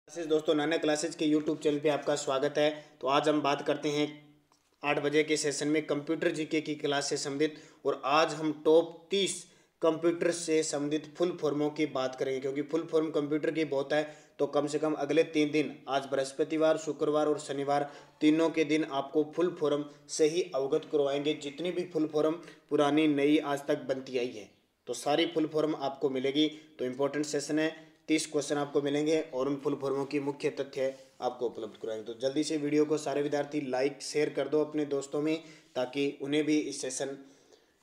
Classes दोस्तों, नाना classes के YouTube channel पे आपका स्वागत है। तो आज हम बात करते हैं 8 बजे के सेशन में कंप्यूटर जीके की क्लास से संबंधित। और आज हम टॉप 30 कंप्यूटर से संबंधित फुल फॉर्मों की बात करेंगे, क्योंकि फुल फॉर्म कंप्यूटर की बहुत है। तो कम से कम अगले 3 दिन, आज बृहस्पतिवार, शुक्रवार और शनिवार, तीनों के दिन आपको फुल फॉर्म से ही अवगत करवाएंगे। जितनी भी फुल फॉर्म पुरानी नई आज तक बनती आई है, तो सारी फुल फॉर्म आपको मिलेगी। तो इम्पोर्टेंट सेशन है, 30 क्वेश्चन आपको मिलेंगे और उन फुल फॉर्मों की मुख्य तथ्य आपको उपलब्ध कराएंगे। तो जल्दी से वीडियो को सारे विद्यार्थी लाइक शेयर कर दो अपने दोस्तों में, ताकि उन्हें भी इस सेशन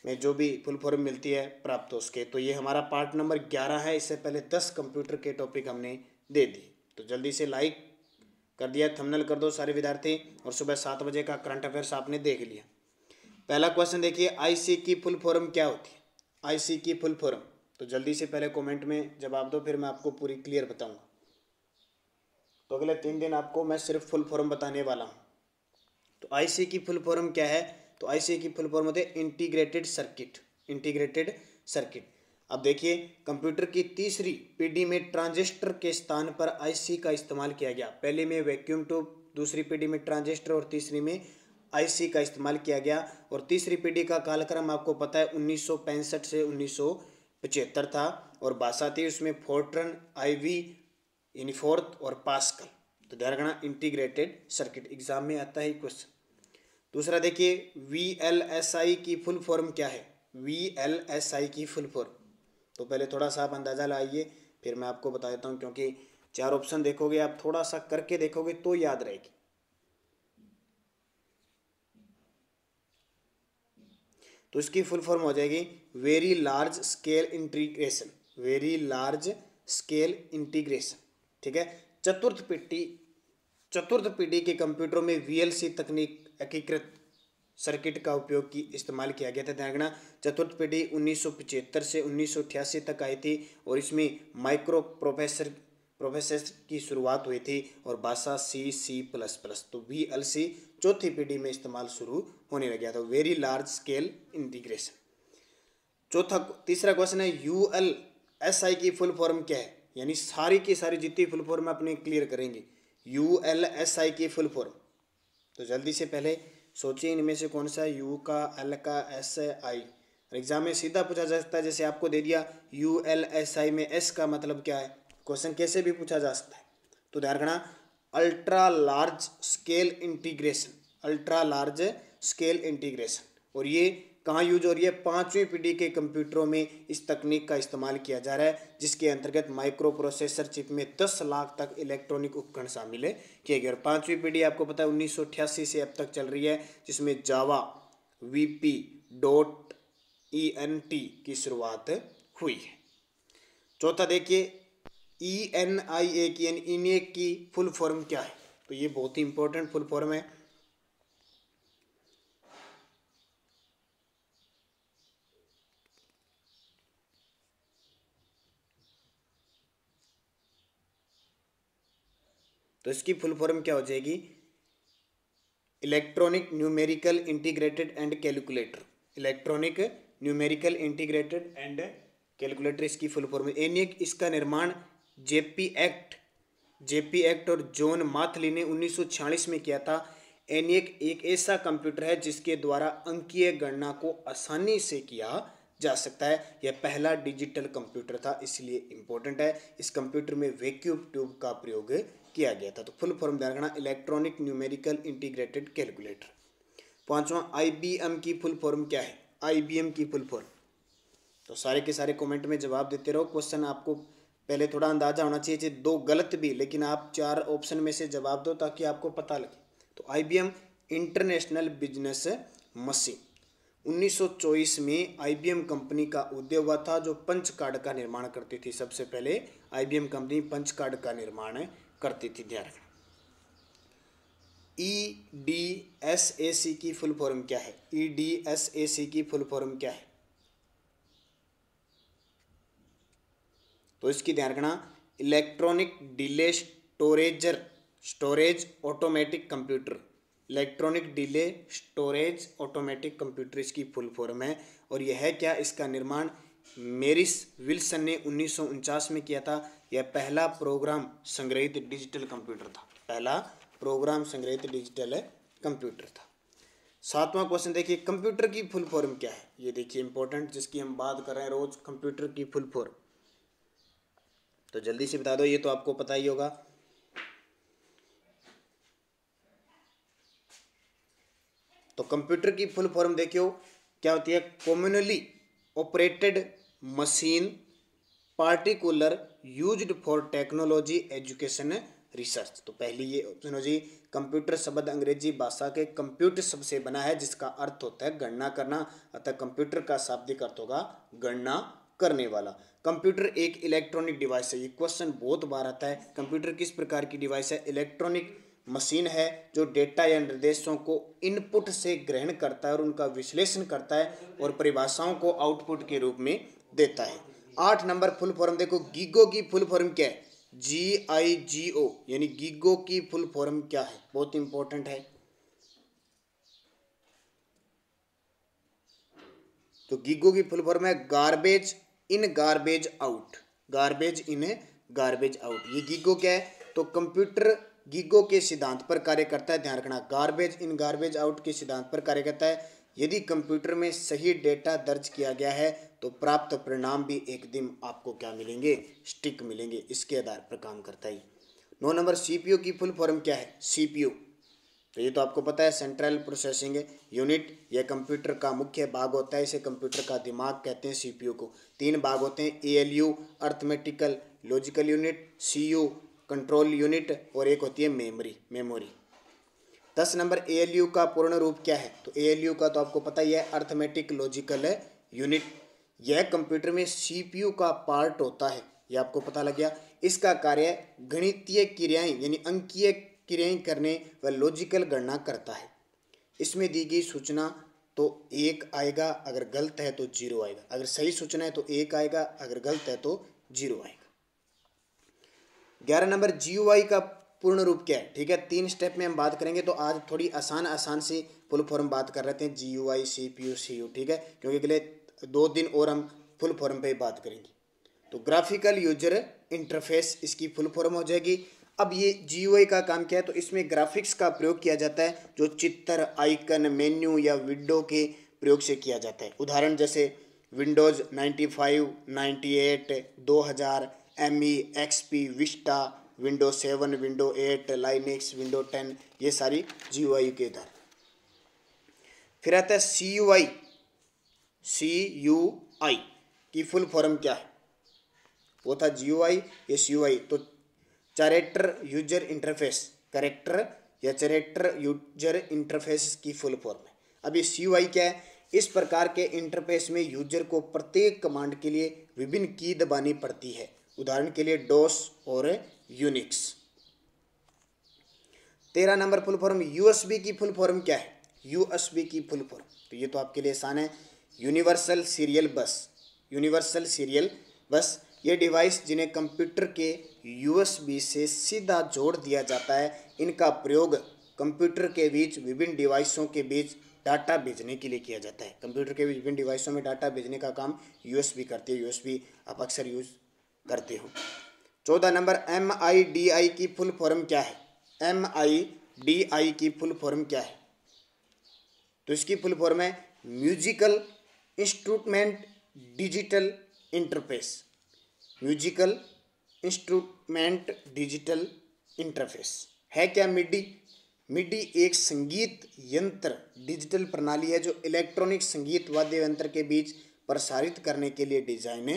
में जो भी फुल फॉर्म मिलती है प्राप्त हो सके। तो ये हमारा पार्ट नंबर 11 है। इससे पहले 10 कंप्यूटर के टॉपिक हमने दे दिए। तो जल्दी से लाइक कर दिया, थंबनेल कर दो सारे विद्यार्थी। और सुबह 7 बजे का करंट अफेयर्स आपने देख लिया। पहला क्वेश्चन देखिए, आईसी की फुल फॉर्म क्या होती है? आईसी की फुल फॉर्म, तो जल्दी से पहले कमेंट में जवाब दो, फिर मैं आपको पूरी क्लियर बताऊंगा। तो अगले 3 दिन आपको मैं सिर्फ फुल फॉर्म बताने वाला हूं। तो आईसी की फुल फॉर्म क्या है? तो आईसी की फुल फॉर्म होते हैं इंटीग्रेटेड सर्किट। Integrated circuit. अब देखिए, कंप्यूटर की तीसरी पीढ़ी में ट्रांजिस्टर के स्थान पर आईसी का इस्तेमाल किया गया। पहले में वैक्यूम ट्यूब, दूसरी पीढ़ी में ट्रांजिस्टर और तीसरी में आईसी का इस्तेमाल किया गया। और तीसरी पीढ़ी का कालक्रम आपको पता है 1965 से 1975 था। और भाषा थी उसमें फोर्ट्रन, आईवी, यूनिफोर्थ और पास्कल। तो ध्यान रखना, इंटीग्रेटेड सर्किट एग्जाम में आता है क्वेश्चन। दूसरा देखिए, वीएलएसआई की फुल फॉर्म क्या है? वीएलएसआई की फुल फॉर्म, तो पहले थोड़ा सा आप अंदाजा लाइए, फिर मैं आपको बता देता हूँ। क्योंकि 4 ऑप्शन देखोगे, आप थोड़ा सा करके देखोगे तो याद रहेगी। तो इसकी फुल फॉर्म हो जाएगी very large scale integration. Very large scale integration, ठीक है। चतुर्थ पीढ़ी के कंप्यूटरों में वीएलसी तकनीक, एकीकृत सर्किट का उपयोग की इस्तेमाल किया गया था। ध्यान रखना, चतुर्थ पीढ़ी 1975 से 1988 तक आई थी। और इसमें माइक्रो प्रोसेसर की शुरुआत हुई थी और भाषा C++। तो वीएलसी चौथी पीढ़ी में इस्तेमाल शुरू होने लग गया था। Very large scale integration. तीसरा क्वेश्चन है, यूएलएसआई की फुल फॉर्म क्या है? यानी सारी की सारी जितनी फुल फॉर्म अपने क्लियर करेंगे। यूएलएसआई की फुल फॉर्म, तो जल्दी से पहले सोचिए इनमें से कौन सा यू का, एल का, एस, आई। एग्जाम में सीधा पूछा जा सकता है, जैसे आपको दे दिया यूएलएसआई में एस का मतलब क्या है। क्वेश्चन कैसे भी पूछा जा सकता है। तो ध्यान रखना, ultra large scale integration. Ultra large scale integration. और ये कहाँ यूज हो रही है? 5वीं पीढ़ी के कंप्यूटरों में इस तकनीक का इस्तेमाल किया जा रहा है, जिसके अंतर्गत माइक्रो प्रोसेसर चिप में 10 लाख तक इलेक्ट्रॉनिक उपकरण शामिल है किए गए। और 5वीं पीढ़ी आपको पता है 1988 से अब तक चल रही है, जिसमें जावा, VP.ENT की शुरुआत हुई है। चौथा देखिए, ENIAC की यानी इनिएक की फुल फॉर्म क्या है? तो ये बहुत ही इंपॉर्टेंट फुल फॉर्म है। तो इसकी फुल फॉर्म क्या हो जाएगी? Electronic numerical integrated and calculator. Electronic numerical integrated and calculator इसकी फुल फॉर्म है। एनिएक, इसका निर्माण जेपी एक्ट और जॉन माथली ने 1946 में किया था। एनिएक एक ऐसा कंप्यूटर है जिसके द्वारा अंकीय गणना को आसानी से किया जा सकता है। यह पहला डिजिटल कंप्यूटर था, इसलिए इंपॉर्टेंट है। इस कंप्यूटर में वैक्यूम ट्यूब का प्रयोग किया गया था। तो फुल फॉर्म ध्यान रखना, इलेक्ट्रॉनिक न्यूमेरिकल इंटीग्रेटेड कैलकुलेटर। पांचवा, आईबीएम की फुल फॉर्म क्या है? आईबीएम की फुल फॉर्म, तो सारे के सारे कमेंट में जवाब देते रहो। क्वेश्चन आपको पहले थोड़ा अंदाजा होना चाहिए, 2 गलत भी, लेकिन आप 4 ऑप्शन में से जवाब दो ताकि आपको पता लगे। तो आईबीएम इंटरनेशनल बिजनेस मशीन। 1924 में आईबीएम कंपनी का उदय हुआ था, जो पंच कार्ड का निर्माण करती थी। सबसे पहले आईबीएम कंपनी पंच कार्ड का निर्माण करती थी। ध्यान रखना। EDSAC की फुल फॉर्म क्या है? EDSAC की फुल फॉर्म क्या है? तो इसकी ध्यान रखना, electronic delay storage automatic computer. Electronic delay storage automatic computer इसकी फुल फॉर्म है। और यह है क्या? इसका निर्माण मेरिस विल्सन ने 1949 में किया था। यह पहला प्रोग्राम संग्रहित डिजिटल कंप्यूटर था। पहला प्रोग्राम संग्रहित डिजिटल कंप्यूटर था। 7वां क्वेश्चन देखिए, कंप्यूटर की फुल फॉर्म क्या है? ये देखिए इंपॉर्टेंट, जिसकी हम बात कर रहे हैं रोज, कंप्यूटर की फुल फॉर्म। तो जल्दी से बता दो, ये तो आपको पता ही होगा। तो कंप्यूटर की फुल फॉर्म देखियो क्या होती है? Commonly operated machine particular used for technology education research. तो पहली ये ऑप्शन हो जी, कंप्यूटर शब्द अंग्रेजी भाषा के कंप्यूट शब्द से बना है, जिसका अर्थ होता है गणना करना, अतः कंप्यूटर का शाब्दिक अर्थ होगा गणना करने वाला। कंप्यूटर एक इलेक्ट्रॉनिक डिवाइस है। ये क्वेश्चन बहुत बार आता है। कंप्यूटर किस प्रकार की डिवाइस है? इलेक्ट्रॉनिक मशीन है जो डेटा या निर्देशों को इनपुट से ग्रहण करता है और उनका विश्लेषण करता है और परिभाषाओं को आउटपुट के रूप में देता है। 8 नंबर फुल फॉर्म देखो, गीगो की फुल फॉर्म क्या है? GIGO यानी गीगो की फुल फॉर्म क्या है? बहुत इंपॉर्टेंट है। तो गीगो की फुल फॉर्म है garbage in garbage out. Garbage in garbage out, ये गीगो क्या है? तो कंप्यूटर गीगो के सिद्धांत पर कार्य करता है। ध्यान रखना, गार्बेज इन गार्बेज आउट के सिद्धांत पर कार्य करता है। यदि कंप्यूटर में सही डेटा दर्ज किया गया है तो प्राप्त परिणाम भी एक दिन आपको क्या मिलेंगे? स्टिक मिलेंगे। इसके आधार पर काम करता है। 9 नंबर CPU की फुल फॉर्म क्या है? CPU, तो ये तो आपको पता है, सेंट्रल प्रोसेसिंग यूनिट। यह कंप्यूटर का मुख्य भाग होता है। इसे कंप्यूटर का दिमाग कहते हैं। CPU को 3 भाग होते हैं, ALU arithmetical logical unit, CU control unit, और एक होती है मेमोरी। 10 नंबर ALU का पूर्ण रूप क्या है? तो ALU का तो आपको पता ही है, अर्थमेटिक लॉजिकल यूनिट। यह कंप्यूटर में CPU का पार्ट होता है, यह आपको पता लग गया। इसका कार्य गणितीय क्रियाएं यानी अंकीय क्रियाएं करने व लॉजिकल गणना करता है। इसमें दी गई सूचना तो 1 आएगा, अगर गलत है तो 0 आएगा। अगर सही सूचना है तो 1 आएगा, अगर गलत है तो 0 आएगा। 11 नंबर GUI का पूर्ण रूप क्या है? ठीक है, 3 स्टेप में हम बात करेंगे, तो आज थोड़ी आसान सी फुल फॉर्म बात कर रहे हैं, GUI CPU CU। ठीक है, क्योंकि अगले 2 दिन और हम फुल फॉर्म पे बात करेंगे। तो ग्राफिकल यूजर इंटरफेस इसकी फुल फॉर्म हो जाएगी। अब ये GUI का काम क्या है? तो इसमें ग्राफिक्स का प्रयोग किया जाता है, जो चित्र, आइकन, मेन्यू या विंडो के प्रयोग से किया जाता है। उदाहरण जैसे Windows 95, 98, 2000, ME, XP, Vista, window 7, window 8, Linux, window 10, ये सारी GUI के उदाहरण। फिर आता है CUI की फुल फॉर्म क्या है? वो था GUI, ये CUI। तो कैरेक्टर यूजर इंटरफेस, कैरेक्टर या कैरेक्टर यूजर इंटरफेस की फुल फॉर्म है। अब ये CUI क्या है? इस प्रकार के इंटरफेस में यूजर को प्रत्येक कमांड के लिए विभिन्न की दबानी पड़ती है। उदाहरण के लिए DOS और Unix. 13 number full form USB की फुल फॉर्म क्या है? USB की फुल फॉर्म, तो ये तो आपके लिए आसान है, यूनिवर्सल सीरियल बस। यूनिवर्सल सीरियल बस ये डिवाइस जिन्हें कंप्यूटर के USB से सीधा जोड़ दिया जाता है, इनका प्रयोग कंप्यूटर के बीच विभिन्न डिवाइसों के बीच डाटा भेजने के लिए किया जाता है। कंप्यूटर के बीच विभिन्न डिवाइसों में डाटा भेजने का काम USB करती है। USB आप अक्सर यूज करते हो। 14 नंबर MIDI की फुल फॉर्म क्या है? MIDI की फुल फॉर्म क्या है? तो इसकी फुल फॉर्म है musical instrument digital interface. Musical instrument digital interface है क्या मिडी? मिडी एक संगीत यंत्र डिजिटल प्रणाली है जो इलेक्ट्रॉनिक संगीत वाद्य यंत्र के बीच प्रसारित करने के लिए डिजाइन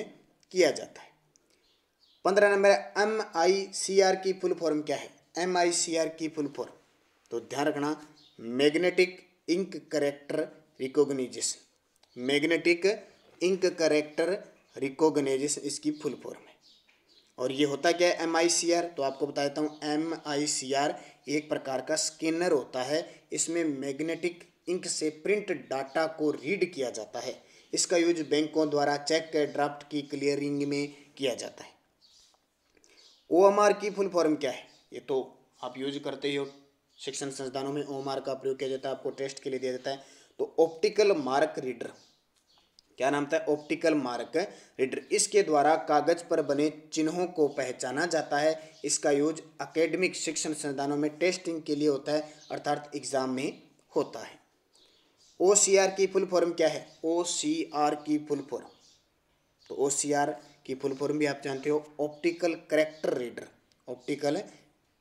किया जाता है। 15 नंबर MICR की फुल फॉर्म क्या है? MICR की फुल फॉर्म, तो ध्यान रखना, magnetic ink character recognition. Magnetic ink character recognition इसकी फुल फॉर्म है। और ये होता क्या है MICR? तो आपको बता देता हूँ, MICR एक प्रकार का स्कैनर होता है। इसमें मैग्नेटिक इंक से प्रिंट डाटा को रीड किया जाता है। इसका यूज बैंकों द्वारा चेक ड्राफ्ट की क्लियरिंग में किया जाता है। OMR की फुल फॉर्म क्या है? ये तो आप यूज करते ही हो, शिक्षण संस्थानों में OMR का प्रयोग किया जाता है, आपको टेस्ट के लिए दिया जाता है। तो ऑप्टिकल मार्क रीडर, क्या नाम था? Optical mark reader. इसके द्वारा कागज पर बने चिन्हों को पहचाना जाता है। इसका यूज एकेडमिक शिक्षण संस्थानों में टेस्टिंग के लिए होता है, अर्थात एग्जाम में होता है। OCR की फुल फॉर्म क्या है? OCR की फुल फॉर्म, तो OCR की फुल फॉर्म भी आप जानते हो, optical character reader. Optical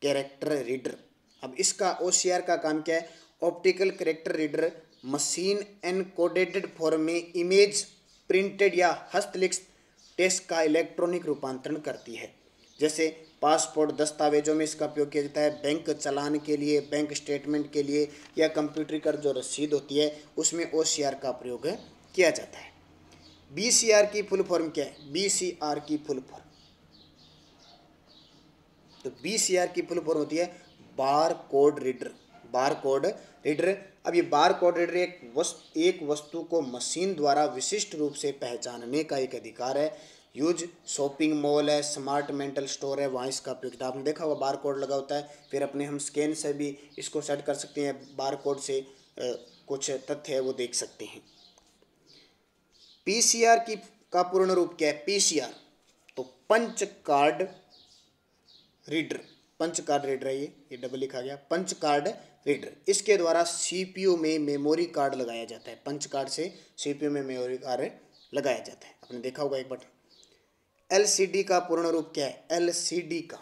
character reader. अब इसका OCR का काम क्या है? Optical character reader machine encoded form में इमेज, प्रिंटेड या हस्तलिखित टेक्स्ट का इलेक्ट्रॉनिक रूपांतरण करती है। जैसे पासपोर्ट दस्तावेजों में इसका उपयोग किया जाता है, बैंक चालान के लिए, बैंक स्टेटमेंट के लिए, या कंप्यूटरीकृत जो रसीद होती है उसमें OCR का प्रयोग किया जाता है। BCR की फुल फॉर्म क्या है? BCR की फुल फॉर्म, तो BCR की फुल फॉर्म होती है bar code reader. Bar code reader. अब ये बार कोड रीडर एक वस्तु को मशीन द्वारा विशिष्ट रूप से पहचानने का एक अधिकार है। यूज शॉपिंग मॉल है, स्मार्ट मेंटल स्टोर है, वहाँ इसका उपयोग आपने देखा हुआ बार कोड लगा होता है। फिर अपने हम स्कैन से भी इसको सेट कर सकते हैं, बार कोड से कुछ तथ्य है वो देख सकते हैं। PCR का पूर्ण रूप क्या है? PCR तो punch card reader. Punch card reader है ये डबल लिखा गया, पंच कार्ड रीडर। इसके द्वारा CPU में मेमोरी कार्ड लगाया जाता है। पंच कार्ड से CPU में मेमोरी कार्ड लगाया जाता है, आपने देखा होगा एक बटन। LCD का पूर्ण रूप क्या है? LCD का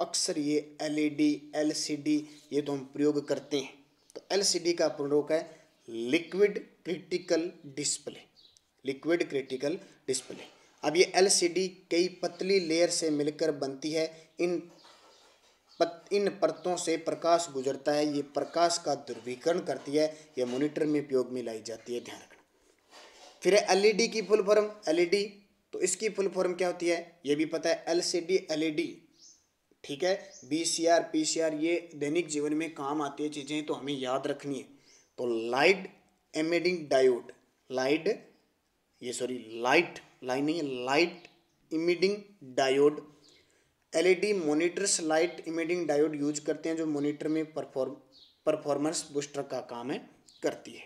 अक्सर ये LED LCD ये तो हम प्रयोग करते हैं, तो LCD का पूर्ण रूप है liquid critical display. Liquid critical display. अब ये LCD कई पतली लेयर से मिलकर बनती है। इन परतों से प्रकाश गुजरता है, ये प्रकाश का ध्रुवीकरण करती है, यह मॉनिटर में उपयोग में लाई जाती है, ध्यान रखना। फिर है LED की फुल फॉर्म। LED तो इसकी फुल फॉर्म क्या होती है? ये भी पता है, LCD LED, ठीक है। BCR PCR ये दैनिक जीवन में काम आती है चीज़ें, तो हमें याद रखनी है। तो light emitting diode, light emitting diode. LED monitors light emitting diode use करते हैं, जो मॉनिटर में परफॉर्मेंस बूस्टर का काम करती है।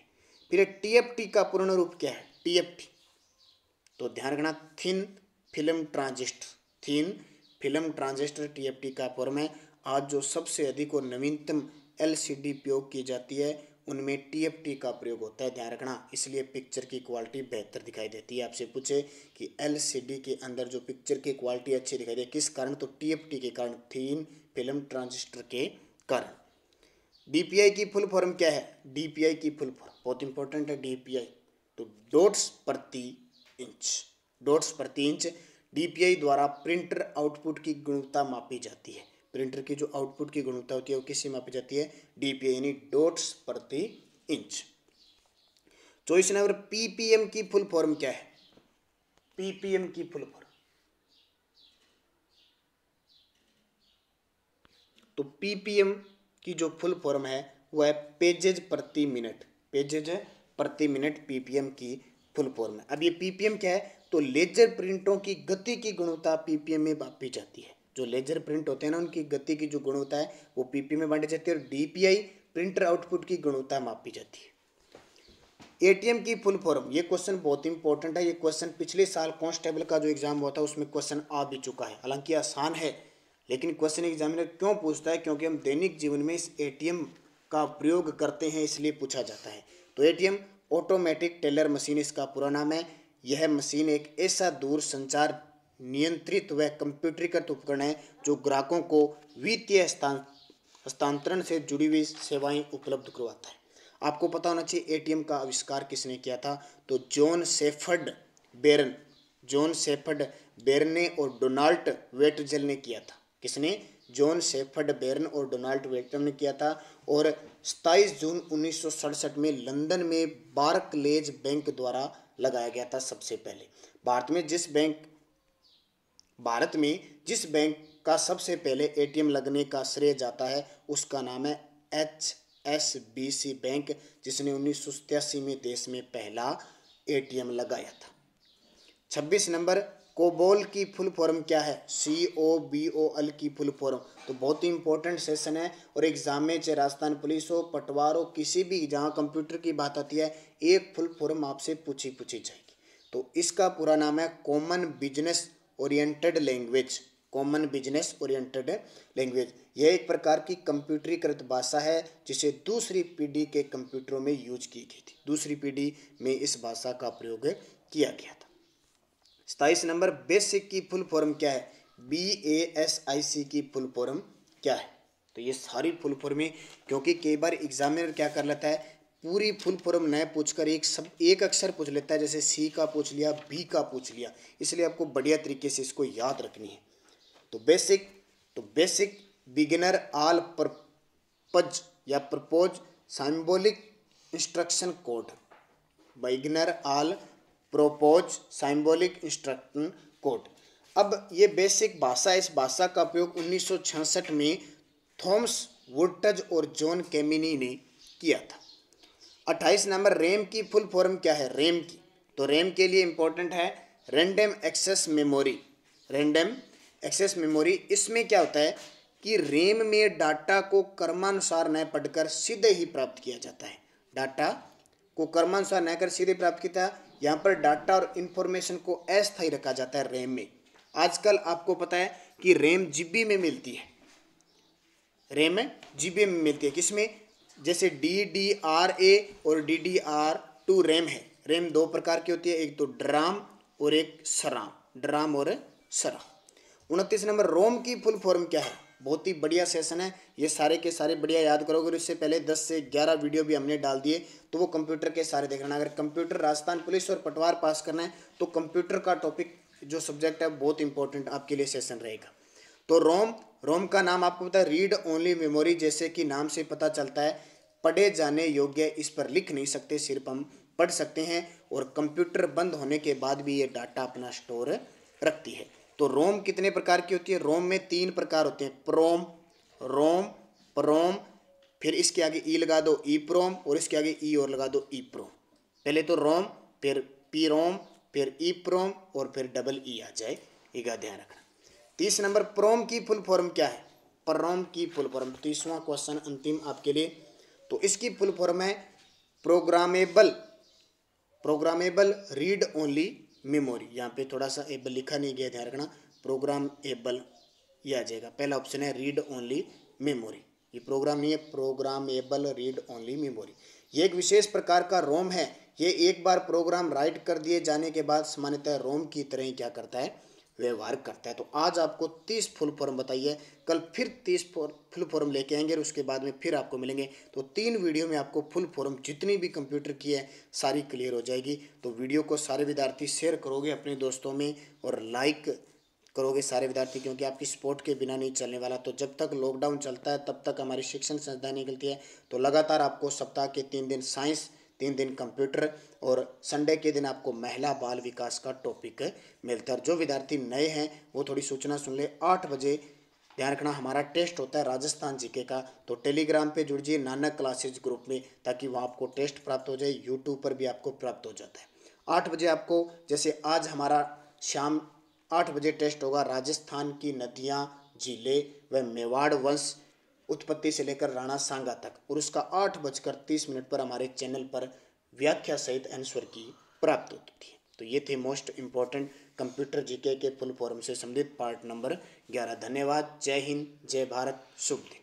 फिर TFT का पूर्ण रूप क्या है? TFT तो ध्यान रखना, thin film transistor. Thin film transistor TFT का फॉर्म है। आज जो सबसे अधिक और नवीनतम LCD उपयोग की जाती है उनमें TFT का प्रयोग होता है, ध्यान रखना। इसलिए पिक्चर की क्वालिटी बेहतर दिखाई देती है। आपसे पूछे कि LCD के अंदर जो पिक्चर की क्वालिटी अच्छी दिखाई दे, किस कारण? तो TFT के कारण, थिन फिल्म ट्रांजिस्टर के कारण। DPI की फुल फॉर्म क्या है? DPI की फुल फॉर्म बहुत इंपॉर्टेंट है। DPI तो डॉट्स प्रति इंच। डॉट्स प्रति इंच। DPI द्वारा प्रिंटर आउटपुट की गुणवत्ता मापी जाती है। प्रिंटर की जो आउटपुट की गुणवत्ता होती है वो किससे मापी जाती है? DPI यानी डॉट्स प्रति इंच। 24 नंबर PPM की फुल फॉर्म क्या है? PPM की फुल फॉर्म तो PPM की जो फुल फॉर्म है वह है पेजेज प्रति मिनट। पेजेज प्रति मिनट PPM की फुल फॉर्म है। अब ये PPM क्या है? तो लेजर प्रिंटों की गति की गुणवत्ता PPM में मापी जाती है। जो लेजर प्रिंट होते हैं ना, उनकी गति की जो गुणवत्ता है वो PPM में बांटी जाती है, और DPI प्रिंटर आउटपुट की गुणवत्ता मापी जाती है। ATM की फुल फॉर्म, ये क्वेश्चन बहुत इंपॉर्टेंट है। ये क्वेश्चन पिछले साल कांस्टेबल का जो एग्जाम हुआ था उसमें क्वेश्चन आ भी चुका है। हालांकि आसान है, लेकिन क्वेश्चन एग्जामिनर क्यों पूछता है? क्योंकि हम दैनिक जीवन में इस ATM का प्रयोग करते हैं, इसलिए पूछा जाता है। तो ATM ऑटोमेटिक टेलर मशीन इसका पूरा नाम है। यह मशीन एक ऐसा दूर संचार नियंत्रित व कंप्यूटरीकृत उपकरण है जो ग्राहकों को वित्तीय हस्तांतरण से जुड़ी हुई सेवाएं उपलब्ध करवाता है। आपको पता होना चाहिए ATM का आविष्कार किसने किया था? तो जॉन शेफर्ड बेरने और डोनाल्ड वेटजेल ने किया था। किसने? जॉन शेफर्ड बेरन और डोनाल्ड वेटजेल ने किया था। और 27 जून 1967 में लंदन में बार्कलेज बैंक द्वारा लगाया गया था सबसे पहले। भारत में जिस बैंक का सबसे पहले ATM लगने का श्रेय जाता है उसका नाम है HSBC बैंक, जिसने 1987 में देश में पहला ATM लगाया था। 26 नंबर कोबोल की फुल फॉर्म क्या है? COBOL की फुल फॉर्म तो बहुत ही इंपॉर्टेंट सेशन है, और एग्जाम में चाहे राजस्थान पुलिस हो, पटवार हो, किसी भी जहाँ कंप्यूटर की बात आती है एक फुल फॉर्म आपसे पूछी जाएगी। तो इसका पूरा नाम है common business oriented language. Common business oriented language यह एक प्रकार की कंप्यूटरीकृत भाषा है जिसे दूसरी पीढ़ी के कंप्यूटरों में यूज की गई थी। दूसरी पीढ़ी में इस भाषा का प्रयोग किया गया था। 27 नंबर, बेसिक की फुल फॉर्म क्या है? BASIC की फुल फॉर्म क्या है? तो ये सारी फुल फॉर्म है, क्योंकि कई बार एग्जामिनर क्या कर लेता है, पूरी फुल फॉर्म न पूछकर एक अक्षर पूछ लेता है, जैसे C का पूछ लिया, B का पूछ लिया, इसलिए आपको बढ़िया तरीके से इसको याद रखनी है। तो बेसिक बिगिनर ऑल पर्पज या propose symbolic instruction code. Beginner all propose symbolic instruction code. अब ये बेसिक भाषा है, इस भाषा का उपयोग 1966 में थॉमस वुडटज और जॉन कैमिनी ने किया था। 28 नंबर, रैम की फुल फॉर्म क्या है? रैम की, तो रैम के लिए इंपॉर्टेंट है random access memory. Random access memory, इसमें क्या होता है कि रैम में डाटा को क्रमानुसार न पढ़कर सीधे ही प्राप्त किया जाता है। डाटा को क्रमानुसार न कर सीधे प्राप्त किया, यहाँ पर डाटा और इंफॉर्मेशन को अस्थायी रखा जाता है रैम में। आजकल आपको पता है कि रैम जीबी में मिलती है, रैम जीबी में मिलती है। किसमें? जैसे DDRA और DDR2 रैम है। रैम दो प्रकार की होती है, एक तो ड्राम और एक सराम। ड्राम और सराम। 29 नंबर, रोम की फुल फॉर्म क्या है? बहुत ही बढ़िया सेशन है, ये सारे के सारे बढ़िया याद करोगे। और इससे पहले 10 से 11 वीडियो भी हमने डाल दिए, तो वो कंप्यूटर के सारे देखना। अगर कंप्यूटर राजस्थान पुलिस और पटवार पास करना है तो कंप्यूटर का टॉपिक जो सब्जेक्ट है बहुत इंपॉर्टेंट आपके लिए सेशन रहेगा। तो रोम का नाम आपको पता है रीड ओनली मेमोरी, जैसे कि नाम से पता चलता है पढ़े जाने योग्य, इस पर लिख नहीं सकते, सिर्फ हम पढ़ सकते हैं। और कंप्यूटर बंद होने के बाद भी ये डाटा अपना स्टोर रखती है। तो रोम कितने प्रकार की होती है? रोम में 3 प्रकार होते हैं, प्रोम, रोम, प्रोम, फिर इसके आगे ई लगा दो ई प्रोम, और इसके आगे ई और लगा दो ई प्रोम। पहले तो रोम, फिर पी रोम, फिर ई प्रोम, और फिर डबल ई आ जाए, इसका ध्यान रखना। 30 नंबर, प्रोम की फुल फॉर्म क्या है? प्रोम की फुल फॉर्म, 30वां क्वेश्चन अंतिम आपके लिए। तो इसकी फुल फॉर्म है प्रोग्रामेबल रीड ओनली मेमोरी। यहाँ पे थोड़ा सा एबल लिखा नहीं गया, ध्यान रखना, प्रोग्रामेबल ये आ जाएगा। पहला ऑप्शन है रीड ओनली मेमोरी, ये प्रोग्राम नहीं है, प्रोग्रामेबल रीड ओनली मेमोरी। ये एक विशेष प्रकार का रोम है, ये एक बार प्रोग्राम राइट कर दिए जाने के बाद सामान्यतः रोम की तरह ही क्या करता है, व्यवहार करता है। तो आज आपको 30 फुल फॉर्म बताइए, कल फिर 30 फुल फॉर्म लेके आएंगे और उसके बाद में फिर आपको मिलेंगे। तो 3 वीडियो में आपको फुल फॉर्म जितनी भी कंप्यूटर की है सारी क्लियर हो जाएगी। तो वीडियो को सारे विद्यार्थी शेयर करोगे अपने दोस्तों में, और लाइक करोगे सारे विद्यार्थी, क्योंकि आपकी सपोर्ट के बिना नहीं चलने वाला। तो जब तक लॉकडाउन चलता है तब तक हमारी शिक्षण संस्थाएं निकलती है। तो लगातार आपको सप्ताह के 3 दिन साइंस, 3 दिन कंप्यूटर, और संडे के दिन आपको महिला बाल विकास का टॉपिक मिलता है। जो विद्यार्थी नए हैं वो थोड़ी सूचना सुन ले, 8 बजे ध्यान रखना हमारा टेस्ट होता है राजस्थान जीके का। तो टेलीग्राम पे जुड़ जाइए नानक क्लासेज ग्रुप में, ताकि वहाँ आपको टेस्ट प्राप्त हो जाए, यूट्यूब पर भी आपको प्राप्त हो जाता है। 8 बजे आपको, जैसे आज हमारा शाम 8 बजे टेस्ट होगा, राजस्थान की नदियाँ, झीलें व मेवाड़ वंश उत्पत्ति से लेकर राणा सांगा तक, और उसका 8:30 पर हमारे चैनल पर व्याख्या सहित आंसर की प्राप्त होती है। तो ये थे मोस्ट इम्पॉर्टेंट कंप्यूटर जीके के फुल फॉर्म से संबंधित पार्ट नंबर 11। धन्यवाद। जय हिंद, जय भारत, शुभ दिन।